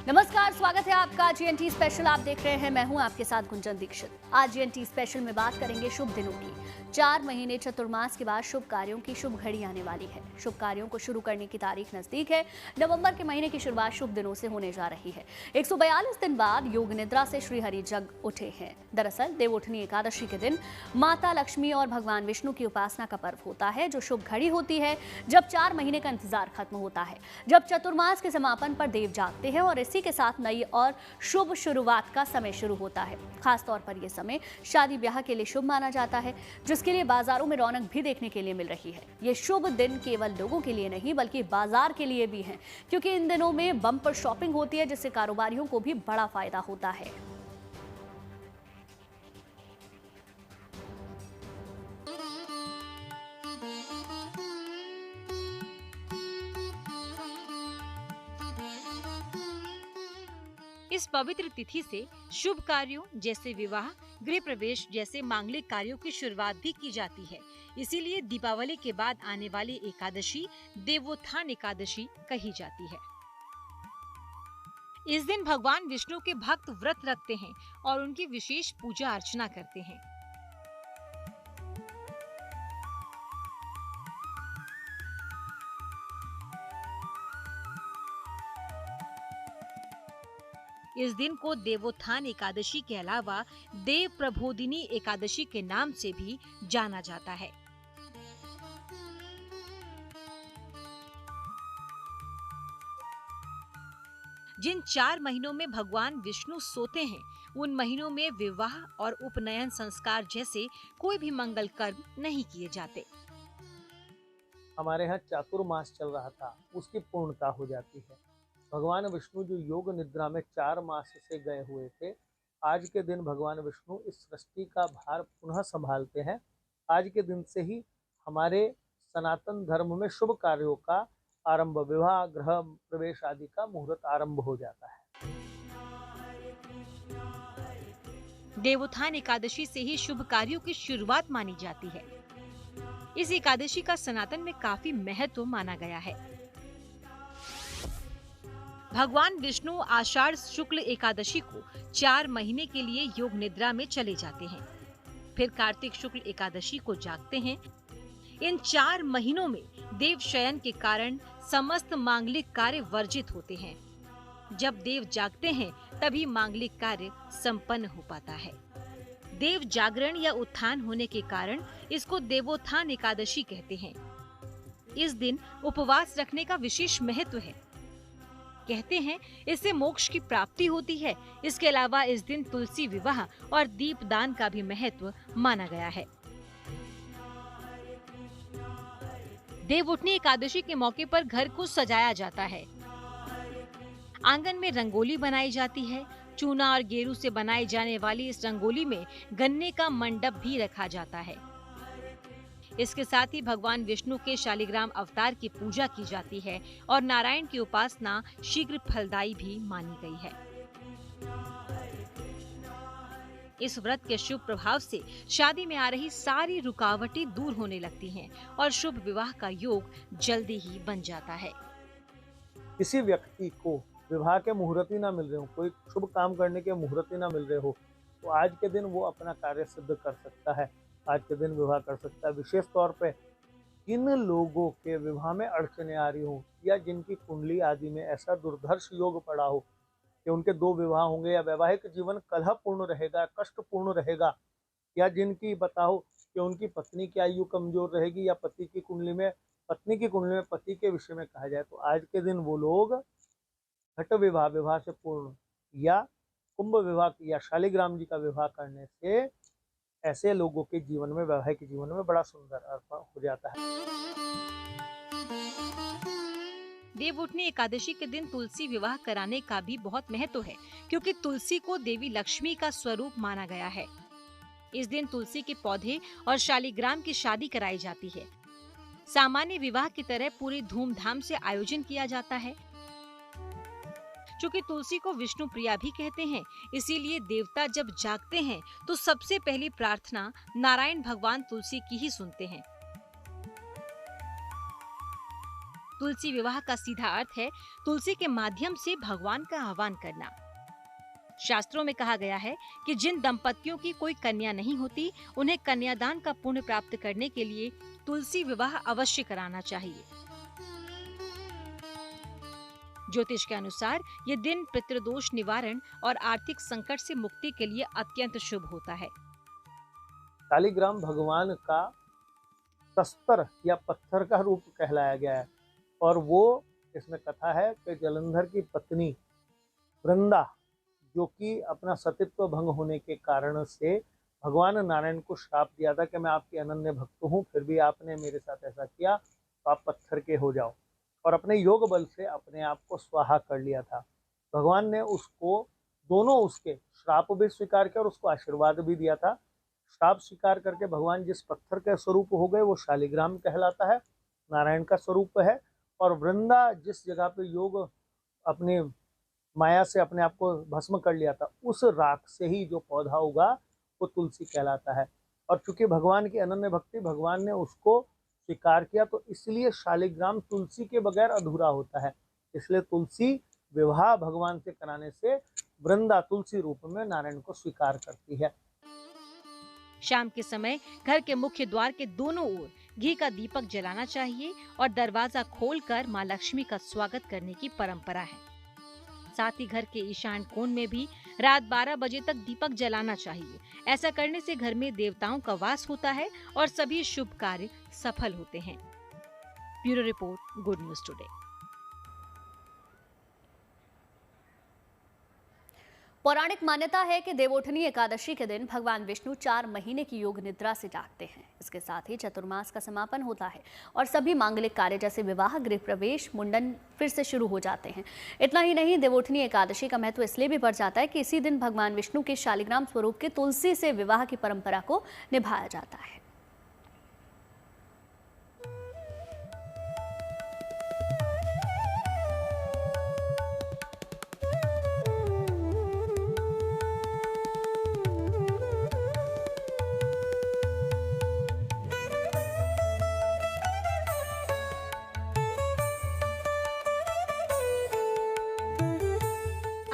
नमस्कार, स्वागत है आपका जीएनटी स्पेशल। आप देख रहे हैं, मैं हूं आपके साथ गुंजन दीक्षित। आज जीएनटी स्पेशल में बात करेंगे शुभ दिनों की। 4 महीने चतुर्मास के बाद शुभ कार्यों की शुभ घड़ी आने वाली है। शुभ कार्यों को शुरू करने की तारीख नजदीक है। नवंबर के महीने की शुरुआत शुभ दिनों से होने जा रही है। 142 दिन बाद योग निद्रा से श्री हरि जग उठे हैं। दरअसल देवउठनी एकादशी के दिन माता लक्ष्मी और भगवान विष्णु की उपासना का पर्व होता है, जो शुभ घड़ी होती है जब 4 महीने का इंतजार खत्म होता है, जब चतुर्मास के समापन पर देव जागते हैं और इसी के साथ नई और शुभ शुरुआत का समय शुरू होता है। खास तौर पर यह समय शादी ब्याह के लिए शुभ माना जाता है, जिसके लिए बाजारों में रौनक भी देखने के लिए मिल रही है। ये शुभ दिन केवल लोगों के लिए नहीं बल्कि बाजार के लिए भी है, क्योंकि इन दिनों में बम्पर शॉपिंग होती है, जिससे कारोबारियों को भी बड़ा फायदा होता है। इस पवित्र तिथि से शुभ कार्यों जैसे विवाह, गृह प्रवेश जैसे मांगलिक कार्यों की शुरुआत भी की जाती है। इसीलिए दीपावली के बाद आने वाली एकादशी देवोत्थान एकादशी कही जाती है। इस दिन भगवान विष्णु के भक्त व्रत रखते हैं और उनकी विशेष पूजा अर्चना करते हैं। इस दिन को देवोत्थान एकादशी के अलावा देव प्रबोधिनी एकादशी के नाम से भी जाना जाता है। जिन 4 महीनों में भगवान विष्णु सोते हैं, उन महीनों में विवाह और उपनयन संस्कार जैसे कोई भी मंगल कर्म नहीं किए जाते। हमारे यहाँ चातुर्मास चल रहा था, उसकी पूर्णता हो जाती है। भगवान विष्णु जो योग निद्रा में 4 मास से गए हुए थे, आज के दिन भगवान विष्णु इस सृष्टि का भार पुनः संभालते हैं। आज के दिन से ही हमारे सनातन धर्म में शुभ कार्यों का आरंभ, विवाह, गृह प्रवेश आदि का मुहूर्त आरंभ हो जाता है। देवोत्थान एकादशी से ही शुभ कार्यों की शुरुआत मानी जाती है। इस एकादशी का सनातन में काफी महत्व माना गया है। भगवान विष्णु आषाढ़ शुक्ल एकादशी को 4 महीने के लिए योग निद्रा में चले जाते हैं। फिर कार्तिक शुक्ल एकादशी को जागते हैं। इन 4 महीनों में देव शयन के कारण समस्त मांगलिक कार्य वर्जित होते हैं। जब देव जागते हैं तभी मांगलिक कार्य संपन्न हो पाता है। देव जागरण या उत्थान होने के कारण इसको देवोत्थान एकादशी कहते हैं। इस दिन उपवास रखने का विशेष महत्व है। कहते हैं इससे मोक्ष की प्राप्ति होती है। इसके अलावा इस दिन तुलसी विवाह और दीपदान का भी महत्व माना गया है। देवउठनी एकादशी के मौके पर घर को सजाया जाता है। आंगन में रंगोली बनाई जाती है। चूना और गेरू से बनाई जाने वाली इस रंगोली में गन्ने का मंडप भी रखा जाता है। इसके साथ ही भगवान विष्णु के शालिग्राम अवतार की पूजा की जाती है और नारायण की उपासना शीघ्र फलदायी भी मानी गई है। इस व्रत के शुभ प्रभाव से शादी में आ रही सारी रुकावटें दूर होने लगती हैं और शुभ विवाह का योग जल्दी ही बन जाता है। किसी व्यक्ति को विवाह के मुहूर्त ही ना मिल रहे हो, कोई शुभ काम करने के मुहूर्त ही ना मिल रहे हो, तो आज के दिन वो अपना कार्य सिद्ध कर सकता है। आज के दिन विवाह कर सकता है। विशेष तौर पे किन लोगों के विवाह में अड़चने आ रही हो या जिनकी कुंडली आदि में ऐसा दुर्धर्ष योग पड़ा हो कि उनके 2 विवाह होंगे या वैवाहिक जीवन कलहपूर्ण रहेगा, कष्टपूर्ण रहेगा, या जिनकी बताओ कि उनकी पत्नी की आयु कमजोर रहेगी या पत्नी की कुंडली में पति के विषय में कहा जाए, तो आज के दिन वो लोग घट विवाह, विवाह से पूर्ण या कुंभ विवाह या शालिग्राम जी का विवाह करने से ऐसे लोगों के जीवन में, वैवाहिक जीवन में बड़ा सुंदर अर्थ हो जाता है। देवउठनी एकादशी के दिन तुलसी विवाह कराने का भी बहुत महत्व है, क्योंकि तुलसी को देवी लक्ष्मी का स्वरूप माना गया है। इस दिन तुलसी के पौधे और शालिग्राम की शादी कराई जाती है। सामान्य विवाह की तरह पूरी धूमधाम से आयोजन किया जाता है। चूँकि तुलसी को विष्णु प्रिया भी कहते हैं, इसीलिए देवता जब जागते हैं तो सबसे पहली प्रार्थना नारायण भगवान तुलसी की ही सुनते हैं। तुलसी विवाह का सीधा अर्थ है तुलसी के माध्यम से भगवान का आह्वान करना। शास्त्रों में कहा गया है कि जिन दंपतियों की कोई कन्या नहीं होती, उन्हें कन्यादान का पुण्य प्राप्त करने के लिए तुलसी विवाह अवश्य कराना चाहिए। ज्योतिष के अनुसार ये दिन पितृदोष निवारण और आर्थिक संकट से मुक्ति के लिए अत्यंत शुभ होता है। शालिग्राम भगवान का शस्त्र या पत्थर का रूप कहलाया गया है और वो इसमें कथा है कि जलंधर की पत्नी वृंदा, जो कि अपना सतीत्व भंग होने के कारण से भगवान नारायण को श्राप दिया था कि मैं आपकी अनन्य भक्त हूँ, फिर भी आपने मेरे साथ ऐसा किया तो आप पत्थर के हो जाओ, और अपने योग बल से अपने आप को स्वाहा कर लिया था। भगवान ने उसको दोनों उसके श्राप भी स्वीकार किया और उसको आशीर्वाद भी दिया था। श्राप स्वीकार करके भगवान जिस पत्थर के स्वरूप हो गए वो शालिग्राम कहलाता है, नारायण का स्वरूप है। और वृंदा जिस जगह पे योग अपने माया से अपने आप को भस्म कर लिया था, उस राख से ही जो पौधा उगा वो तुलसी कहलाता है। और चूंकि भगवान की अनन्य भक्ति, भगवान ने उसको स्वीकार किया, तो इसलिए शालिग्राम तुलसी के बगैर अधूरा होता है। इसलिए तुलसी विवाह भगवान से कराने से वृंदा तुलसी रूप में नारायण को स्वीकार करती है। शाम के समय घर के मुख्य द्वार के दोनों ओर घी का दीपक जलाना चाहिए और दरवाजा खोलकर मां लक्ष्मी का स्वागत करने की परंपरा है। साथ ही घर के ईशान कोण में भी रात 12 बजे तक दीपक जलाना चाहिए। ऐसा करने से घर में देवताओं का वास होता है और सभी शुभ कार्य सफल होते हैं। Bureau report, good news today. पौराणिक मान्यता है कि देवोठनी एकादशी के दिन भगवान विष्णु 4 महीने की योग निद्रा से जागते हैं। इसके साथ ही चतुर्मास का समापन होता है और सभी मांगलिक कार्य जैसे विवाह, गृह प्रवेश, मुंडन फिर से शुरू हो जाते हैं। इतना ही नहीं, देवोठनी एकादशी का महत्व इसलिए भी बढ़ जाता है कि इसी दिन भगवान विष्णु के शालिग्राम स्वरूप के तुलसी से विवाह की परंपरा को निभाया जाता है।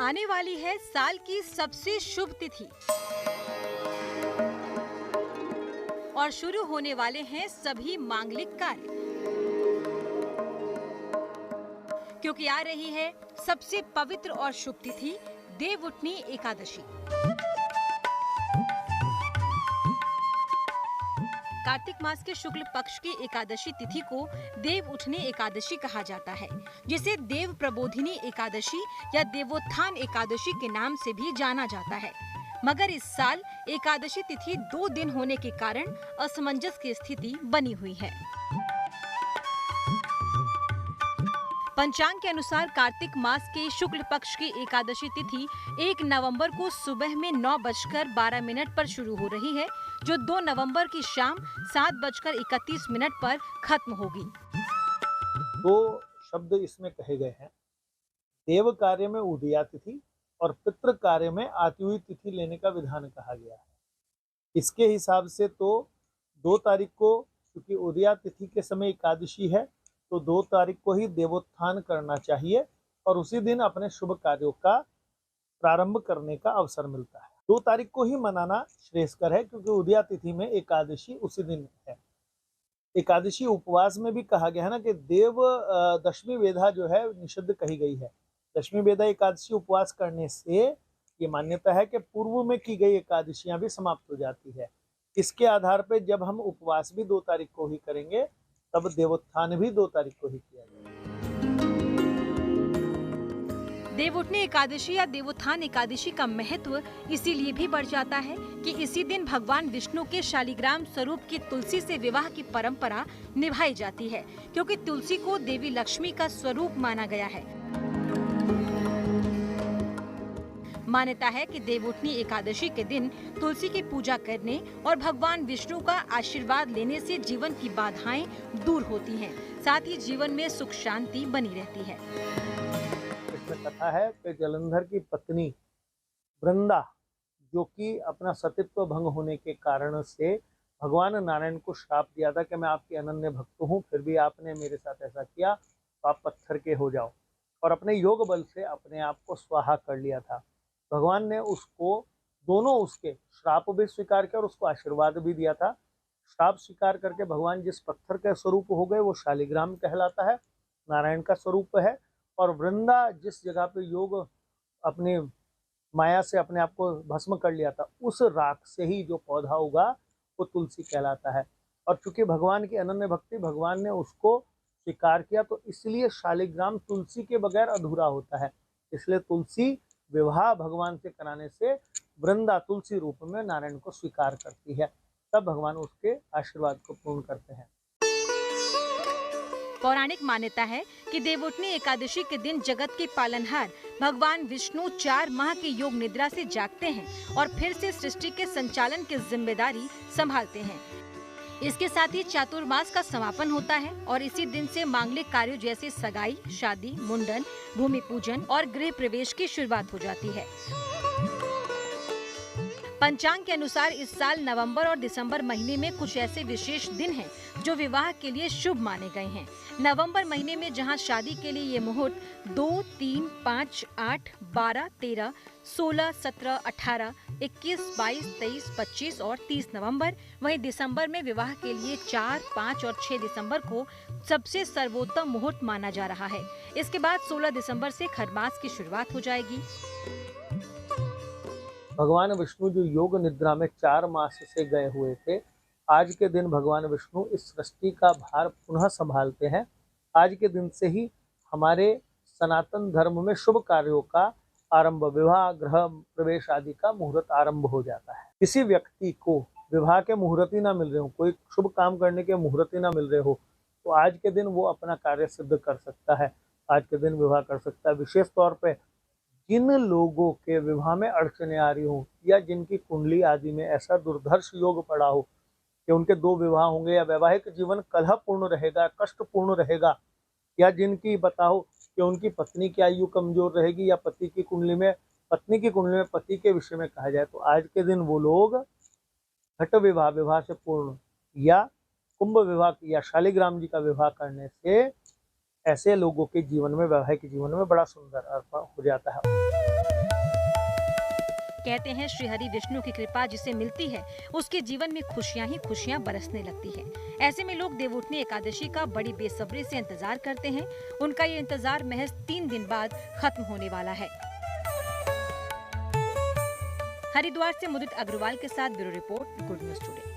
आने वाली है साल की सबसे शुभ तिथि और शुरू होने वाले हैं सभी मांगलिक कार्य, क्योंकि आ रही है सबसे पवित्र और शुभ तिथि देवउठनी एकादशी। कार्तिक मास के शुक्ल पक्ष की एकादशी तिथि को देव उठनी एकादशी कहा जाता है, जिसे देव प्रबोधिनी एकादशी या देवोत्थान एकादशी के नाम से भी जाना जाता है। मगर इस साल एकादशी तिथि 2 दिन होने के कारण असमंजस की स्थिति बनी हुई है। पंचांग के अनुसार कार्तिक मास के शुक्ल पक्ष की एकादशी तिथि 1 नवंबर को सुबह में 9:12 पर शुरू हो रही है, जो 2 नवंबर की शाम 7:31 पर खत्म होगी। 2 शब्द इसमें कहे गए हैं, देव कार्य में उदया तिथि और पितृ कार्य में आती हुई तिथि लेने का विधान कहा गया है। इसके हिसाब से तो 2 तारीख को, क्योंकि उदया तिथि के समय एकादशी है, तो 2 तारीख को ही देवोत्थान करना चाहिए और उसी दिन अपने शुभ कार्यों का प्रारंभ करने का अवसर मिलता है। 2 तारीख को ही मनाना श्रेयस्कर है, क्योंकि उदया तिथि में एकादशी उसी दिन है। एकादशी उपवास में भी कहा गया है ना कि देव दशमी वेदा जो है निषिद्ध कही गई है। दशमी वेदा एकादशी उपवास करने से ये मान्यता है कि पूर्व में की गई एकादशियां भी समाप्त हो जाती है। इसके आधार पर जब हम उपवास भी 2 तारीख को ही करेंगे, तब देवोत्थान भी 2 तारीख को ही किया जाएगा। देवउठनी एकादशी या देवोत्थान एकादशी का महत्व इसीलिए भी बढ़ जाता है कि इसी दिन भगवान विष्णु के शालिग्राम स्वरूप की तुलसी से विवाह की परंपरा निभाई जाती है, क्योंकि तुलसी को देवी लक्ष्मी का स्वरूप माना गया है। मान्यता है कि देवउठनी एकादशी के दिन तुलसी की पूजा करने और भगवान विष्णु का आशीर्वाद लेने से जीवन की बाधाएं दूर होती हैं, साथ ही जीवन में सुख शांति बनी रहती है। इसमें कथा है कि जलंधर की पत्नी वृंदा, जो कि अपना सतीत्व भंग होने के कारण से भगवान नारायण को श्राप दिया था कि मैं आपकी अनन्य भक्त हूँ, फिर भी आपने मेरे साथ ऐसा किया तो आप पत्थर के हो जाओ, और अपने योग बल से अपने आप को स्वाहा कर लिया था। भगवान ने उसको दोनों उसके श्राप भी स्वीकार किया और उसको आशीर्वाद भी दिया था। श्राप स्वीकार करके भगवान जिस पत्थर के स्वरूप हो गए वो शालिग्राम कहलाता है, नारायण का स्वरूप है। और वृंदा जिस जगह पे योग अपनी माया से अपने आप को भस्म कर लिया था, उस राख से ही जो पौधा उगा वो तुलसी कहलाता है। और चूंकि भगवान की अनन्य भक्ति, भगवान ने उसको स्वीकार किया, तो इसलिए शालिग्राम तुलसी के बगैर अधूरा होता है। इसलिए तुलसी विवाह भगवान से कराने से वृंदा तुलसी रूप में नारायण को स्वीकार करती है, तब भगवान उसके आशीर्वाद को पूर्ण करते हैं। पौराणिक मान्यता है कि देवउठनी एकादशी के दिन जगत के पालनहार भगवान विष्णु 4 माह की योग निद्रा से जागते हैं और फिर से सृष्टि के संचालन की जिम्मेदारी संभालते हैं। इसके साथ ही चातुर्मास का समापन होता है और इसी दिन से मांगलिक कार्यों जैसे सगाई, शादी, मुंडन, भूमि पूजन और गृह प्रवेश की शुरुआत हो जाती है। पंचांग के अनुसार इस साल नवंबर और दिसंबर महीने में कुछ ऐसे विशेष दिन हैं जो विवाह के लिए शुभ माने गए हैं। नवंबर महीने में जहां शादी के लिए ये मुहूर्त 2, 3, 5, 8, 12, 13, 16, 17, 18, 21, 22, 23, 25 और 30 नवंबर, वहीं दिसंबर में विवाह के लिए 4, 5 और 6 दिसंबर को सबसे सर्वोत्तम मुहूर्त माना जा रहा है। इसके बाद 16 दिसंबर से खरमास की शुरुआत हो जाएगी। भगवान विष्णु जो योग निद्रा में 4 मास से गए हुए थे, आज के दिन भगवान विष्णु इस सृष्टि का भार पुनः संभालते हैं। आज के दिन से ही हमारे सनातन धर्म में शुभ कार्यों का आरंभ, विवाह, गृह प्रवेश आदि का मुहूर्त आरंभ हो जाता है। किसी व्यक्ति को विवाह के मुहूर्त ही ना मिल रहे हो, कोई शुभ काम करने के मुहूर्त ही ना मिल रहे हो, तो आज के दिन वो अपना कार्य सिद्ध कर सकता है, आज के दिन विवाह कर सकता है। विशेष तौर पे जिन लोगों के विवाह में अड़चने आ रही हो या जिनकी कुंडली आदि में ऐसा दुर्धर्ष योग पड़ा हो कि उनके 2 विवाह होंगे या वैवाहिक जीवन कलहपूर्ण रहेगा, कष्टपूर्ण रहेगा, या जिनकी बताओ कि उनकी पत्नी की आयु कमजोर रहेगी या पत्नी की कुंडली में पति के विषय में कहा जाए, तो आज के दिन वो लोग घट विवाह, विवाह से पूर्ण, या कुंभ विवाह या शालिग्राम जी का विवाह करने से ऐसे लोगों के जीवन में, वैवाहिक जीवन में बड़ा सुंदर अर्थ हो जाता है। कहते हैं श्री हरि विष्णु की कृपा जिसे मिलती है उसके जीवन में खुशियां ही खुशियां बरसने लगती है। ऐसे में लोग देवउठनी एकादशी का बड़ी बेसब्री से इंतजार करते हैं। उनका ये इंतजार महज 3 दिन बाद खत्म होने वाला है। हरिद्वार से मुदित अग्रवाल के साथ bureau report, good news today.